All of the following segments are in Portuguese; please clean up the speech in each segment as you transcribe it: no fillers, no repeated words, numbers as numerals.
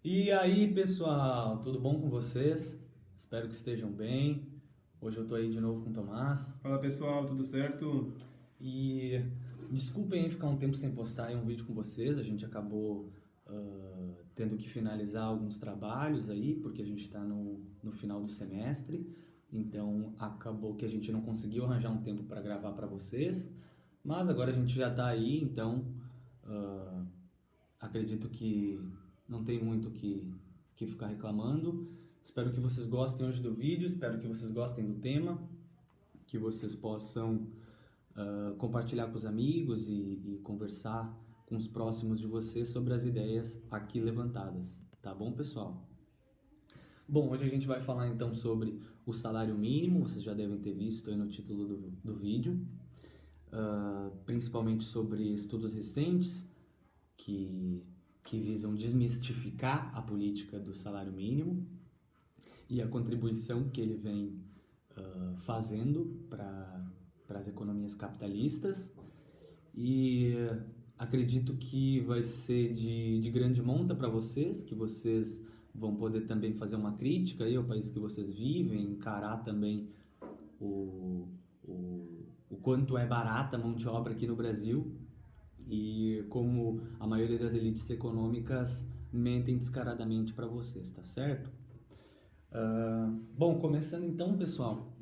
E aí, pessoal, tudo bom com vocês? Espero que estejam bem. Hoje eu tô aí de novo com o Tomás. Fala pessoal, tudo certo? E desculpem aí ficar um tempo sem postar aí um vídeo com vocês. A gente acabou tendo que finalizar alguns trabalhos aí, porque a gente está no final do semestre. Então acabou que a gente não conseguiu arranjar um tempo para gravar para vocês. Mas agora a gente já está aí, então ah, acredito que não tem muito que ficar reclamando. Espero que vocês gostem hoje do vídeo, espero que vocês gostem do tema, que vocês possam compartilhar com os amigos e conversar com os próximos de vocês sobre as ideias aqui levantadas. Tá bom, pessoal? Bom, hoje a gente vai falar então sobre o salário mínimo, vocês já devem ter visto aí no título do vídeo, principalmente sobre estudos recentes que visam desmistificar a política do salário mínimo e a contribuição que ele vem fazendo para as economias capitalistas. E acredito que vai ser de grande monta para vocês, que vocês vão poder também fazer uma crítica aí ao país que vocês vivem, encarar também o quanto é barata a mão de obra aqui no Brasil e como a maioria das elites econômicas mentem descaradamente para vocês, tá certo? Bom, começando então, pessoal,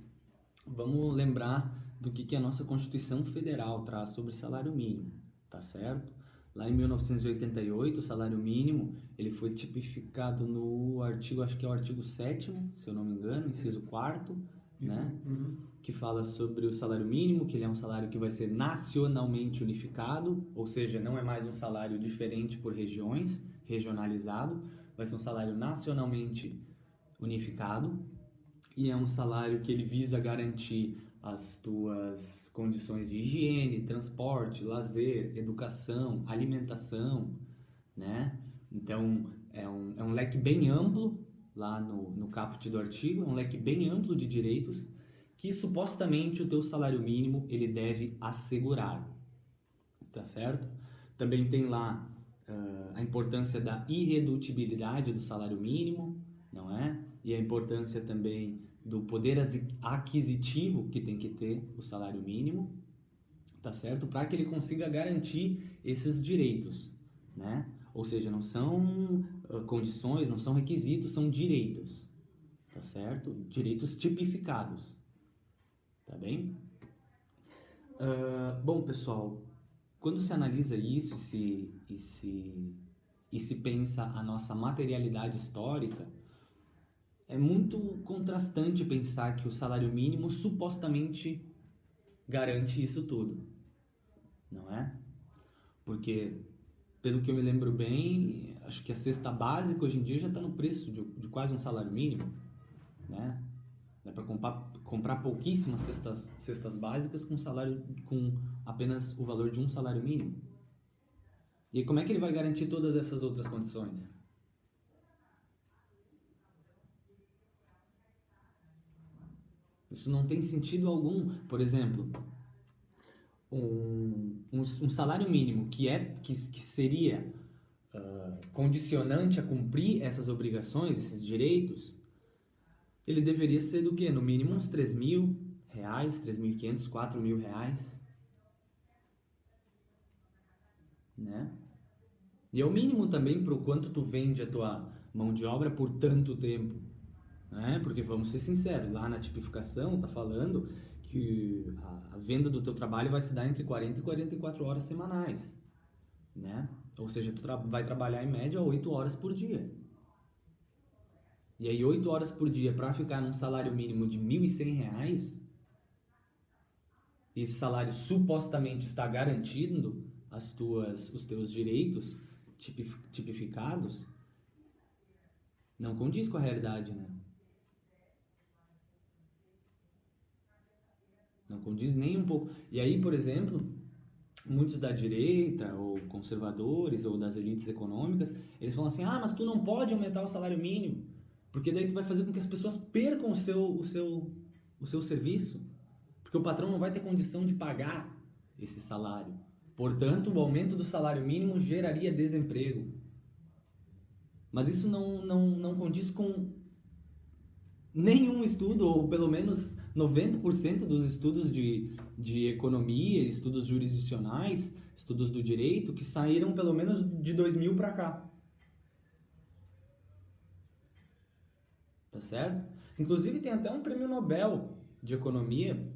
vamos lembrar do que a nossa Constituição Federal traz sobre salário mínimo, tá certo? Lá em 1988, o salário mínimo ele foi tipificado no artigo, acho que é o artigo 7º, se eu não me engano, inciso 4º, né? Uhum. Que fala sobre o salário mínimo, que ele é um salário que vai ser nacionalmente unificado, ou seja, não é mais um salário diferente por regiões, regionalizado, vai ser um salário nacionalmente unificado e é um salário que ele visa garantir as tuas condições de higiene, transporte, lazer, educação, alimentação, né? Então, é um leque bem amplo, lá no caput do artigo, é um leque bem amplo de direitos que supostamente o teu salário mínimo ele deve assegurar, tá certo? Também tem lá a importância da irredutibilidade do salário mínimo, não é? E a importância também do poder aquisitivo que tem que ter o salário mínimo, tá certo? Para que ele consiga garantir esses direitos, né? Ou seja, não são condições, não são requisitos, são direitos, tá certo? Direitos tipificados, tá bem? Bom, pessoal, quando se analisa isso e se pensa a nossa materialidade histórica, é muito contrastante pensar que o salário mínimo supostamente garante isso tudo, não é? Porque, pelo que eu me lembro bem, acho que a cesta básica hoje em dia já está no preço de quase um salário mínimo, né? Dá para comprar pouquíssimas cestas básicas com apenas o valor de um salário mínimo. E aí, como é que ele vai garantir todas essas outras condições? Isso não tem sentido algum. Por exemplo, um salário mínimo que seria condicionante a cumprir essas obrigações, esses direitos, ele deveria ser do quê? No mínimo uns R$ 3.000, 3.500, R$ 4.000, né? E é o mínimo também para o quanto tu vende a tua mão de obra por tanto tempo, né? Porque vamos ser sinceros, lá na tipificação tá falando que a venda do teu trabalho vai se dar entre 40 e 44 horas semanais, né? Ou seja, tu vai trabalhar em média 8 horas por dia. E aí 8 horas por dia para ficar num salário mínimo de R$ 1.100, esse salário supostamente está garantindo os teus direitos tipificados, não condiz com a realidade, né? Não condiz nem um pouco. E aí, por exemplo, muitos da direita, ou conservadores, ou das elites econômicas, eles falam assim, mas tu não pode aumentar o salário mínimo, porque daí tu vai fazer com que as pessoas percam o seu serviço, porque o patrão não vai ter condição de pagar esse salário. Portanto, o aumento do salário mínimo geraria desemprego. Mas isso não condiz com nenhum estudo, ou pelo menos 90% dos estudos de economia, estudos jurisdicionais, estudos do direito, que saíram pelo menos de 2000 para cá. Tá certo? Inclusive tem até um prêmio Nobel de economia,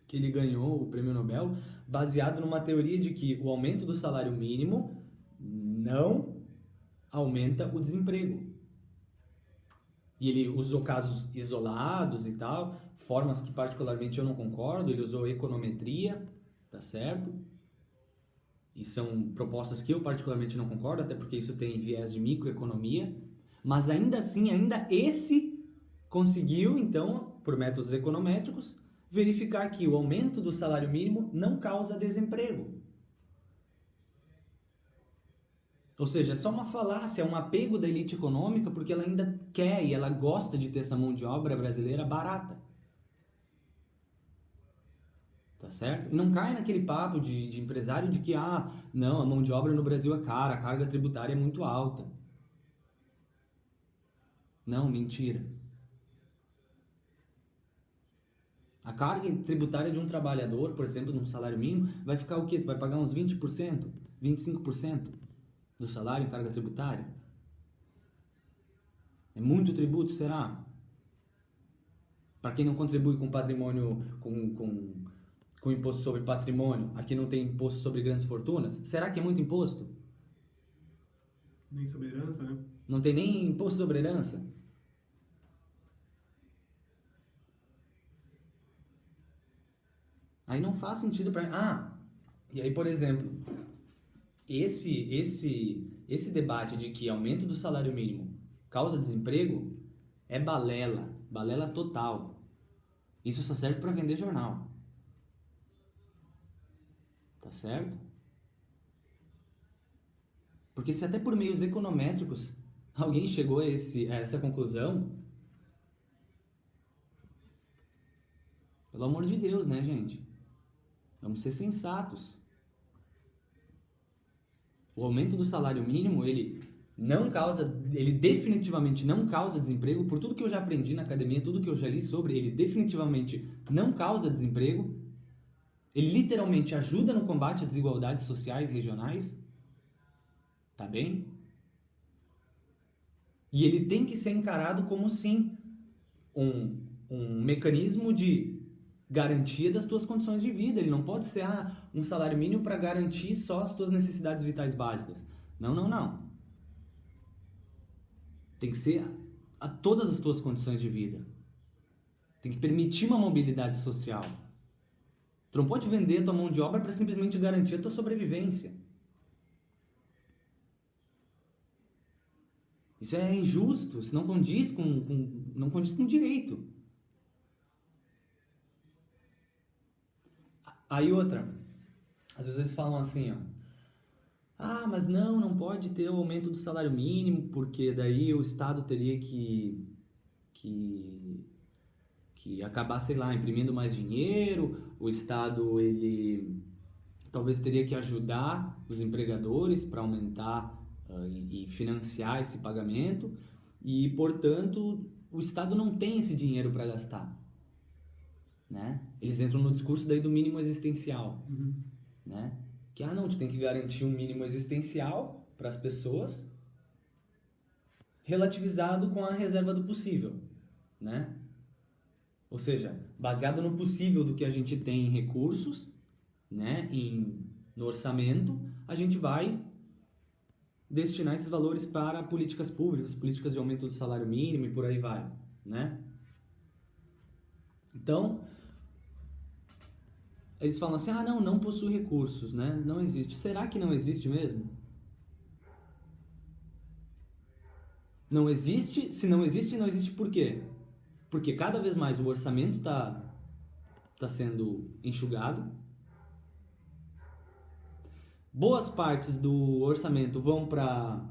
que ele ganhou o prêmio Nobel, baseado numa teoria de que o aumento do salário mínimo não aumenta o desemprego. E ele usou casos isolados e tal, formas que particularmente eu não concordo, ele usou econometria, tá certo? E são propostas que eu particularmente não concordo, até porque isso tem viés de microeconomia, mas ainda assim, ainda esse conseguiu, então, por métodos econométricos, verificar que o aumento do salário mínimo não causa desemprego. Ou seja, é só uma falácia, é um apego da elite econômica porque ela ainda quer e ela gosta de ter essa mão de obra brasileira barata. Tá certo? E não cai naquele papo de empresário de que, não, a mão de obra no Brasil é cara, a carga tributária é muito alta. Não, mentira. A carga tributária de um trabalhador, por exemplo, num salário mínimo, vai ficar o quê? Tu vai pagar uns 20%, 25% do salário em carga tributária? É muito tributo, será? Para quem não contribui com patrimônio, com imposto sobre patrimônio, aqui não tem imposto sobre grandes fortunas, será que é muito imposto? Nem sobre herança, né? Não tem nem imposto sobre herança? Aí não faz sentido para... e aí, por exemplo, esse debate de que aumento do salário mínimo causa desemprego é balela total. Isso só serve para vender jornal. Tá certo? Porque se até por meios econométricos alguém chegou a essa conclusão, pelo amor de Deus, né, gente? Vamos ser sensatos. O aumento do salário mínimo, ele definitivamente não causa desemprego. Por tudo que eu já aprendi na academia, tudo que eu já li sobre, ele definitivamente não causa desemprego. Ele literalmente ajuda no combate a desigualdades sociais e regionais. Tá bem? E ele tem que ser encarado como, sim, um mecanismo de garantia das tuas condições de vida. Ele não pode ser um salário mínimo para garantir só as tuas necessidades vitais básicas. Não. Tem que ser a todas as tuas condições de vida. Tem que permitir uma mobilidade social. Tu não pode vender a tua mão de obra para simplesmente garantir a tua sobrevivência. Isso é injusto, isso não condiz não condiz com direito. Aí outra, às vezes eles falam assim, mas não pode ter o aumento do salário mínimo, porque daí o Estado teria que acabar, sei lá, imprimindo mais dinheiro, o Estado, ele talvez teria que ajudar os empregadores para aumentar e financiar esse pagamento, e, portanto, o Estado não tem esse dinheiro para gastar. Né? Eles entram no discurso daí do mínimo existencial, né? Que não, tu tem que garantir um mínimo existencial para as pessoas, relativizado com a reserva do possível, né? Ou seja, baseado no possível do que a gente tem em recursos, né? No orçamento, a gente vai destinar esses valores para políticas públicas, políticas de aumento do salário mínimo e por aí vai, né? Então, eles falam assim, não possui recursos, né? Não existe. Será que não existe mesmo? Não existe? Se não existe por quê? Porque cada vez mais o orçamento tá sendo enxugado. Boas partes do orçamento vão para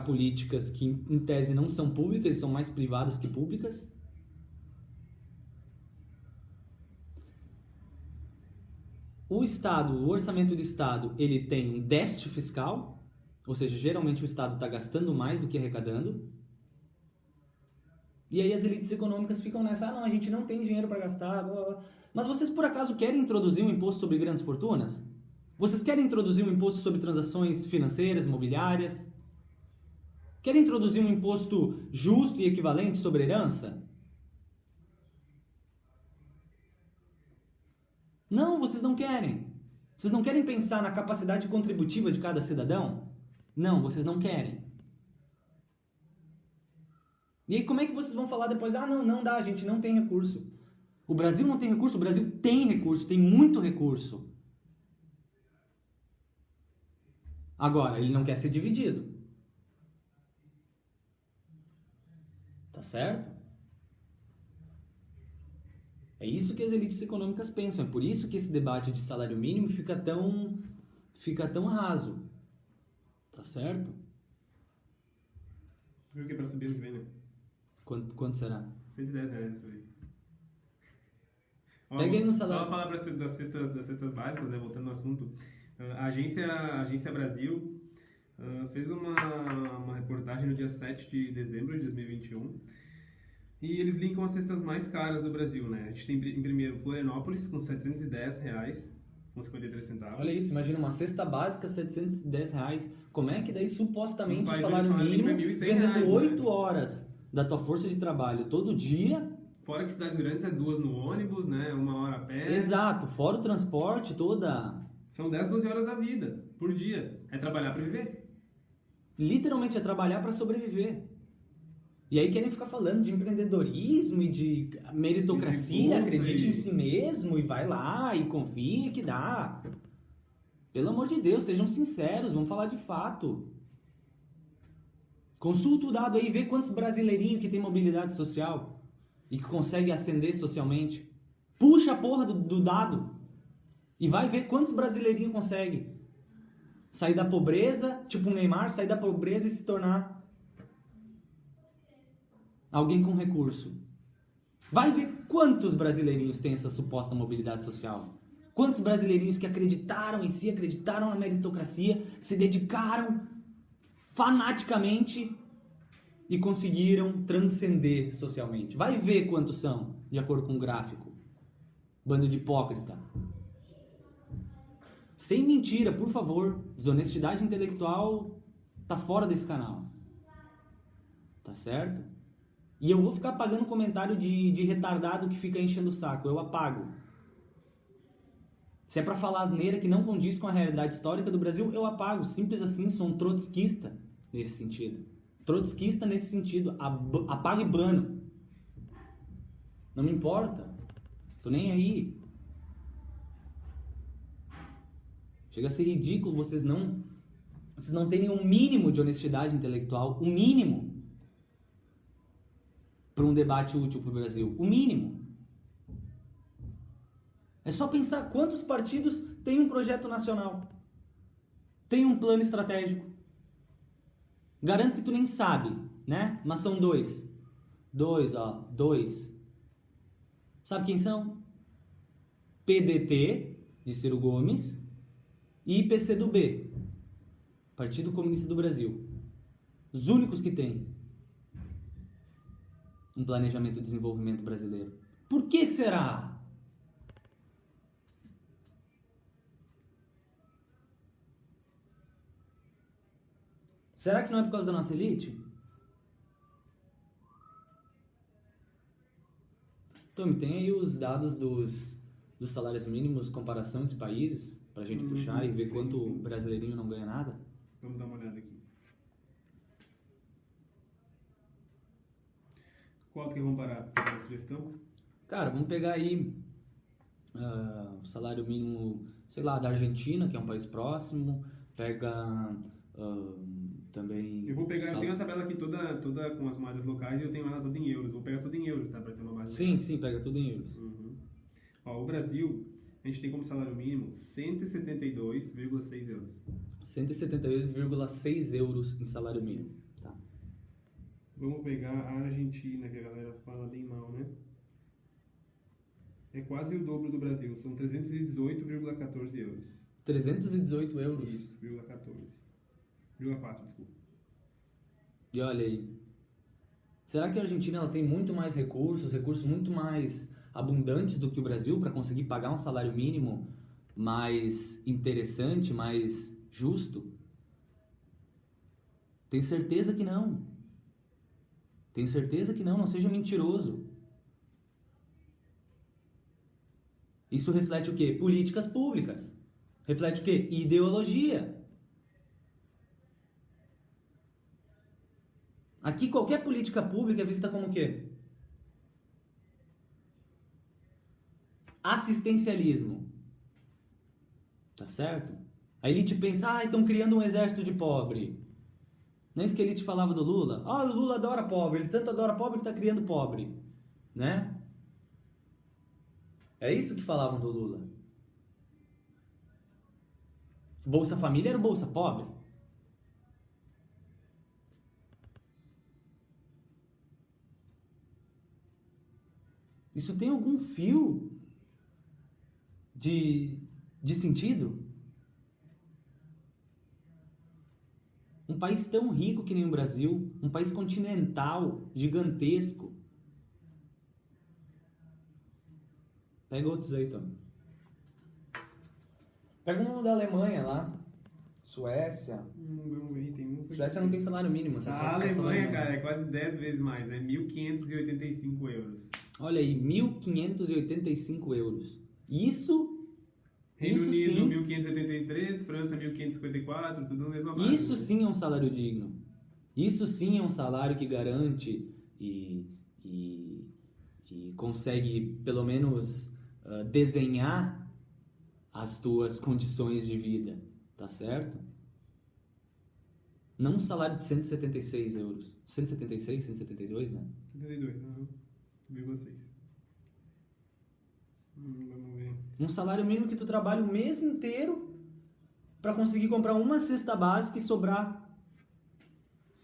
políticas que, em tese, não são públicas, são mais privadas que públicas. O Estado, o orçamento do Estado, ele tem um déficit fiscal, Ou seja, geralmente o Estado está gastando mais do que arrecadando. E aí as elites econômicas ficam nessa, não, a gente não tem dinheiro para gastar, blá, blá, blá. Mas vocês por acaso querem introduzir um imposto sobre grandes fortunas? Vocês querem introduzir um imposto sobre transações financeiras, imobiliárias? Querem introduzir um imposto justo e equivalente sobre herança? Não, vocês não querem. Vocês não querem pensar na capacidade contributiva de cada cidadão? Não, vocês não querem. E aí como é que vocês vão falar depois, não dá, a gente não tem recurso. O Brasil não tem recurso, o Brasil tem recurso, tem muito recurso. Agora, ele não quer ser dividido. Tá certo? É isso que as elites econômicas pensam. É por isso que esse debate de salário mínimo fica tão raso. Tá certo? Viu que é para subir ano que vem, né? Quanto será? R$110 isso aí. Ó, Pega aí no salário. Só falar das cestas básicas, né? Voltando ao assunto. A Agência Brasil fez uma reportagem no dia 7 de dezembro de 2021 e eles linkam as cestas mais caras do Brasil, né? A gente tem em primeiro Florianópolis com R$710,53. Olha isso, imagina uma cesta básica, R$710. Como é que daí supostamente o país salário onde o salário mínimo, mínimo é R$1.100, vendendo né? 8 horas da tua força de trabalho todo dia? Fora que cidades grandes é 2 no ônibus, né? 1 hora a pé. Exato, fora o transporte, São 10, 12 horas da vida por dia. É trabalhar para viver. literalmente é trabalhar para sobreviver. E aí querem ficar falando de empreendedorismo e de meritocracia, E de bolsa acredite e- em si mesmo e vai lá e confia que dá. Pelo amor de Deus, sejam sinceros, vamos falar de fato. Consulta o dado aí, vê quantos brasileirinhos que tem mobilidade social e que consegue ascender socialmente. Puxa a porra do dado e vai ver quantos brasileirinhos consegue sair da pobreza, tipo um Neymar, sair da pobreza e se tornar alguém com recurso. Vai ver quantos brasileirinhos têm essa suposta mobilidade social. Quantos brasileirinhos que acreditaram em si, acreditaram na meritocracia, se dedicaram fanaticamente e conseguiram transcender socialmente. Vai ver quantos são, de acordo com o gráfico. Bando de hipócrita. Sem mentira, por favor. Desonestidade intelectual tá fora desse canal. Tá certo? E eu vou ficar apagando comentário de retardado que fica enchendo o saco. Eu apago. Se é pra falar asneira que não condiz com a realidade histórica do Brasil, eu apago. Simples assim, sou um trotskista nesse sentido. Trotskista nesse sentido. Apago e bano. Não me importa. Tô nem aí. Chega a ser ridículo vocês não terem um mínimo de honestidade intelectual. O mínimo. Para um debate útil para o Brasil. O mínimo. É só pensar quantos partidos têm um projeto nacional. Tem um plano estratégico. Garanto que tu nem sabe, né? Mas são dois. Dois. Sabe quem são? PDT, de Ciro Gomes, e PCdoB, Partido Comunista do Brasil. Os únicos que têm um planejamento de desenvolvimento brasileiro. Por que será? Será que não é por causa da nossa elite? Tommy, tem aí os dados dos salários mínimos, comparação entre países, pra gente puxar e ver quanto o brasileirinho não ganha nada? Vamos dar uma olhada aqui. Qual tu quer comparar? Quer dar sugestão? Cara, vamos pegar aí o salário mínimo, sei lá, da Argentina, que é um país próximo, pega também... Eu vou pegar, eu tenho a tabela aqui toda com as moedas locais e eu tenho ela toda em euros. Vou pegar tudo em euros, tá? Pra ter uma base. Sim, pega tudo em euros. Uhum. Ó, o Brasil, a gente tem como salário mínimo 172,6 euros. 172,6 euros em salário mínimo. Tá. Vamos pegar a Argentina, que a galera fala bem mal, né? É quase o dobro do Brasil, são 318,14 euros. 318 euros. Isso, 14. 0,4, desculpa. E olha aí, será que a Argentina ela tem muito mais recursos muito mais abundantes do que o Brasil para conseguir pagar um salário mínimo mais interessante, mais justo? Tenho certeza que não. Tenho certeza que não, não seja mentiroso. Isso reflete o quê? Políticas públicas. Reflete o quê? Ideologia. Aqui qualquer política pública é vista como o quê? Assistencialismo. Tá certo? A elite pensa, estão criando um exército de pobre. Não é isso que a elite falava do Lula? O Lula adora pobre, ele tanto adora pobre que está criando pobre. Né? É isso que falavam do Lula. Bolsa Família era o Bolsa Pobre. Isso tem algum fio de sentido? Um país tão rico que nem o Brasil, um país continental, gigantesco. Pega outros aí, Tom. Pega um da Alemanha lá. Suécia. Vamos ver, tem uns aqui. Suécia não tem salário mínimo. A Alemanha, cara, é quase 10 vezes mais. É 1.585 euros. Olha aí, 1.585 euros. Isso Reino isso Unido, sim, 1.583, França, 1.554, tudo na mesma base. isso sim é um salário digno. Isso sim é um salário que garante e consegue, pelo menos, desenhar as tuas condições de vida. Tá certo? Não um salário de 176 euros. 176, 172, né? 72, 1,6. Vamos ver. Um salário mínimo que tu trabalha o mês inteiro para conseguir comprar uma cesta básica e sobrar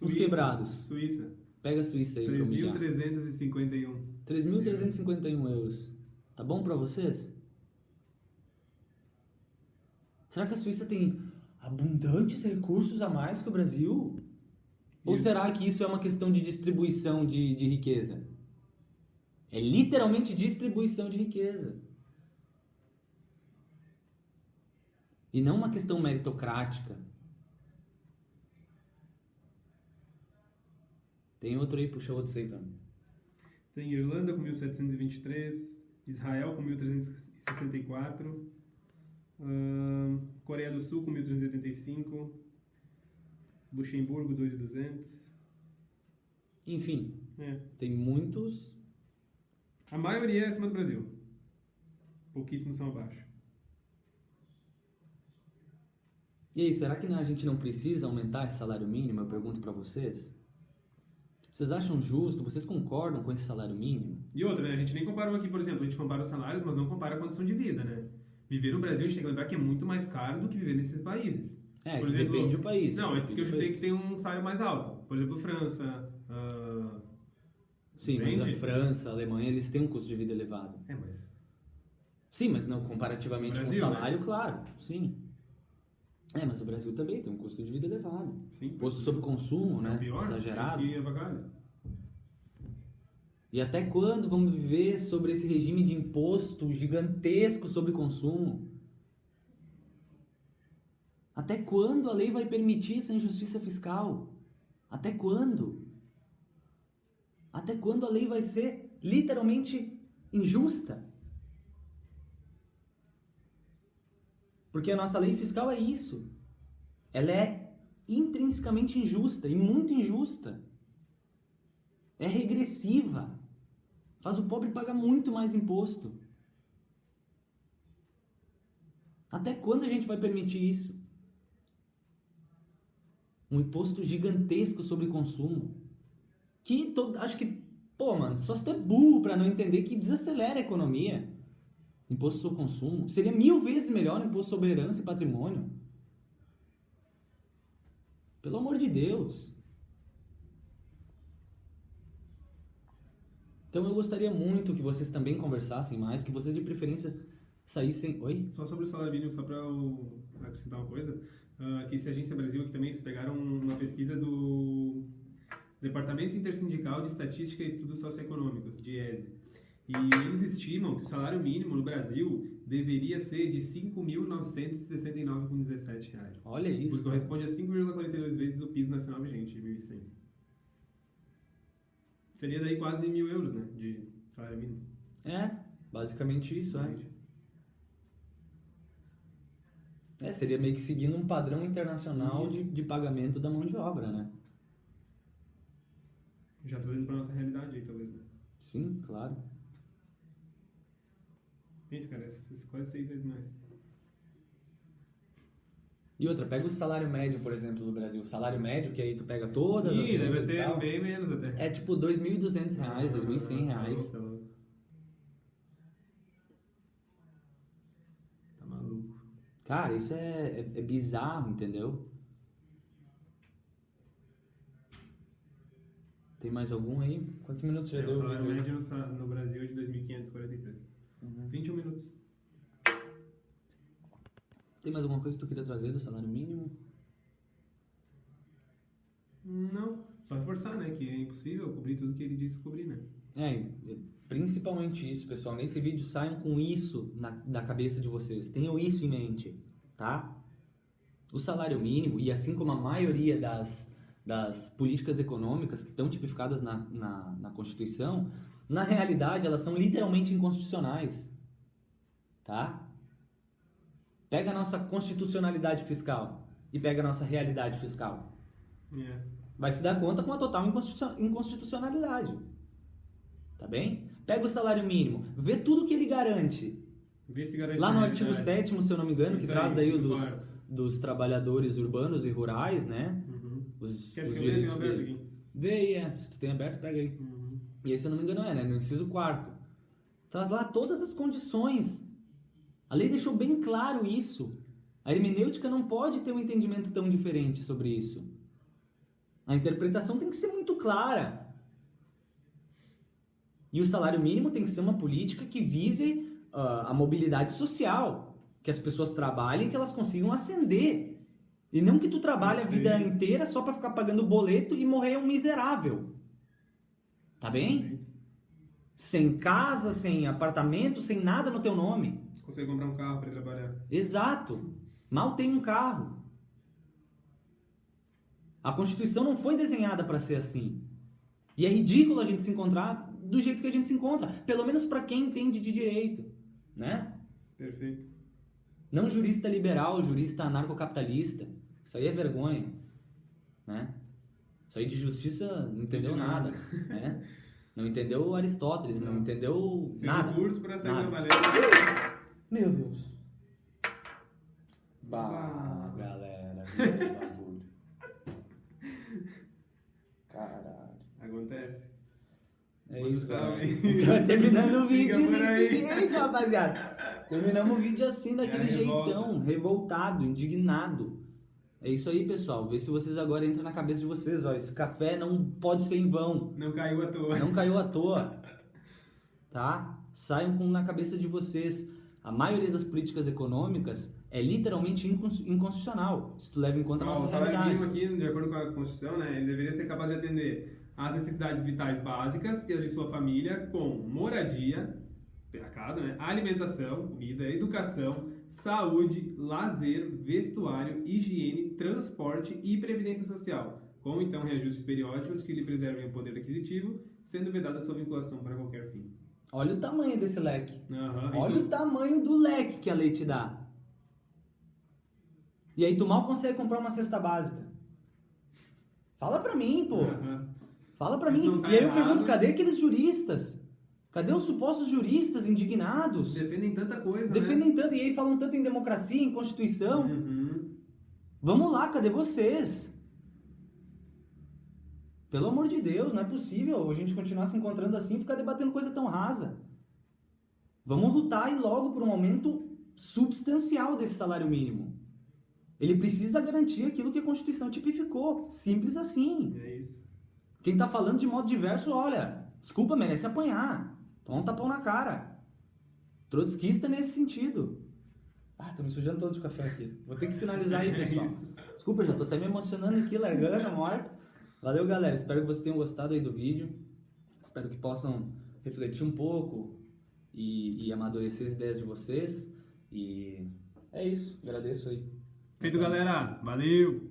os quebrados. Suíça. Pega a Suíça aí pra humilhar. 3.351. 3.351 euros. Tá bom pra vocês? Será que a Suíça tem abundantes recursos a mais que o Brasil? Ou será que isso é uma questão de distribuição de riqueza? É literalmente distribuição de riqueza. E não uma questão meritocrática. Tem outro aí, puxa outro aí também. Tem Irlanda com 1.723, Israel com 1.364, Coreia do Sul com 1.385, Luxemburgo 2.200. Enfim, tem muitos. A maioria é acima do Brasil. Pouquíssimos são abaixo. E aí, será que a gente não precisa aumentar esse salário mínimo? Eu pergunto pra vocês. Vocês acham justo? Vocês concordam com esse salário mínimo? E outra, né? A gente nem comparou aqui, por exemplo, a gente compara os salários, mas não compara a condição de vida, né? Viver no Brasil, a gente tem que lembrar que é muito mais caro do que viver nesses países. Por exemplo, depende do país. Não, esses que eu chutei que tem um salário mais alto. Por exemplo, França. Sim, entende? mas a França, a Alemanha, eles têm um custo de vida elevado. Mas... Sim, mas não comparativamente Brasil, com o salário, né? Claro, sim. Mas o Brasil também tem um custo de vida elevado. Sim. Imposto sobre consumo, né? Pior, exagerado. Que avacalha. E até quando vamos viver sobre esse regime de imposto gigantesco sobre consumo? Até quando a lei vai permitir essa injustiça fiscal? Até quando? Até quando a lei vai ser literalmente injusta? Porque a nossa lei fiscal é isso. Ela é intrinsecamente injusta e muito injusta. É regressiva. Faz o pobre pagar muito mais imposto. Até quando a gente vai permitir isso? Um imposto gigantesco sobre consumo. Que acho que, mano, só se tu é burro pra não entender que desacelera a economia. Imposto sobre consumo. Seria 1000 vezes melhor imposto sobre herança e patrimônio. Pelo amor de Deus. Então eu gostaria muito que vocês também conversassem mais, que vocês de preferência saíssem... Oi? Só sobre o salário mínimo, só para acrescentar uma coisa. que esse Agência Brasil aqui também, eles pegaram uma pesquisa do Departamento Intersindical de Estatística e Estudos Socioeconômicos, DIESE. E eles estimam que o salário mínimo no Brasil deveria ser de R$ 5.969,17. Olha isso. Porque corresponde a 5,42 vezes o piso nacional vigente de 1.100. Seria daí quase 1.000 euros, né? De salário mínimo. Basicamente isso, seria meio que seguindo um padrão internacional de pagamento da mão de obra, né? Já trazendo para nossa realidade aí, talvez, né? Sim, claro. Isso, cara, é quase 6 vezes mais. E outra, pega o salário médio, por exemplo, do Brasil. O salário médio, que aí tu pega todas as deve rendas e ser tal, bem menos até. é tipo R$ 2.200, R$ 2.100. Tá maluco. Cara, isso é bizarro, entendeu? Tem mais algum aí? Quantos minutos já O deu o salário vídeo? médio no Brasil é de 2.543. 21 minutos. Tem mais alguma coisa que tu queria trazer do salário mínimo? Não, só reforçar, né? Que é impossível cobrir tudo que ele disse cobrir, né? Principalmente isso, pessoal. Nesse vídeo saiam com isso da cabeça de vocês. Tenham isso em mente, tá? O salário mínimo, e assim como a maioria das políticas econômicas que estão tipificadas na Constituição, na realidade elas são literalmente inconstitucionais, tá? Pega a nossa constitucionalidade fiscal e pega a nossa realidade fiscal. Vai se dar conta com a total inconstitucionalidade. Tá bem? Pega o salário mínimo, vê tudo que ele garante. Vê se garante Lá no artigo 7º, se eu não me engano, Isso que traz aí, daí dos trabalhadores urbanos e rurais, né? Os Quer que eu direitos leia? Tem aberto dele. aqui. Vê aí, se tu tem aberto, pega aí. E aí, se eu não me engano, né? No inciso 4º. Traz lá todas as condições. A lei deixou bem claro isso. A hermenêutica não pode ter um entendimento tão diferente sobre isso. A interpretação tem que ser muito clara. E o salário mínimo tem que ser uma política que vise a mobilidade social. Que as pessoas trabalhem e que elas consigam ascender. E não que tu trabalhe a vida inteira só para ficar pagando boleto e morrer um miserável. Tá bem? Sem casa, sem apartamento, sem nada no teu nome. Consegue comprar um carro para trabalhar. Exato. Mal tem um carro. A Constituição não foi desenhada para ser assim. E é ridículo a gente se encontrar do jeito que a gente se encontra. Pelo menos para quem entende de direito. Né? Perfeito. Não jurista liberal, jurista anarcocapitalista. Isso aí é vergonha. Né? Isso aí de justiça não entendeu nada. Né? Não entendeu Aristóteles, não entendeu nada. Curso para sair trabalhando. Meu Deus. Bah, galera. Bagulho. Caralho. Acontece. É isso, salve. Então, terminando o vídeo Fica por desse aí. jeito, rapaziada. Terminamos o vídeo assim, daquele revolta. jeitão, revoltado, indignado. É isso aí, pessoal. Vê se vocês agora entram na cabeça de vocês. Ó, esse café não pode ser em vão. Não caiu à toa. Não caiu à toa. Tá? Saiam na cabeça de vocês. A maioria das políticas econômicas é literalmente inconstitucional. Se tu leva em conta a nossa O salário realidade. mínimo aqui, de acordo com a Constituição, né, ele deveria ser capaz de atender às necessidades vitais básicas e as de sua família com moradia, a casa, né, alimentação, comida, educação, saúde, lazer, vestuário, higiene, transporte e previdência social, com então reajustes periódicos que lhe preservem o poder aquisitivo, sendo vedada sua vinculação para qualquer fim. Olha o tamanho desse leque. Uhum, Olha o tamanho do leque que a lei te dá. E aí tu mal consegue comprar uma cesta básica. Fala pra mim, pô. Fala pra Isso mim. não tá E aí eu errado. pergunto, cadê aqueles juristas? Cadê os supostos juristas indignados? Defendem tanta coisa, Defendem tanto, e aí falam tanto em democracia, em Constituição. Uhum. Vamos lá, cadê vocês? Pelo amor de Deus, não é possível a gente continuar se encontrando assim e ficar debatendo coisa tão rasa. Vamos lutar e logo por um aumento substancial desse salário mínimo. Ele precisa garantir aquilo que a Constituição tipificou. Simples assim. É isso. Quem tá falando de modo diverso, olha, desculpa, merece apanhar. Toma um tapão na cara. Trotskista nesse sentido. Ah, tô me sujando todo de café aqui. Vou ter que finalizar aí, pessoal. isso. Desculpa, já tô até me emocionando aqui, largando a morta. Valeu, galera. Espero que vocês tenham gostado aí do vídeo. Espero que possam refletir um pouco e amadurecer as ideias de vocês. E é isso. Agradeço aí. Feito, galera. Valeu!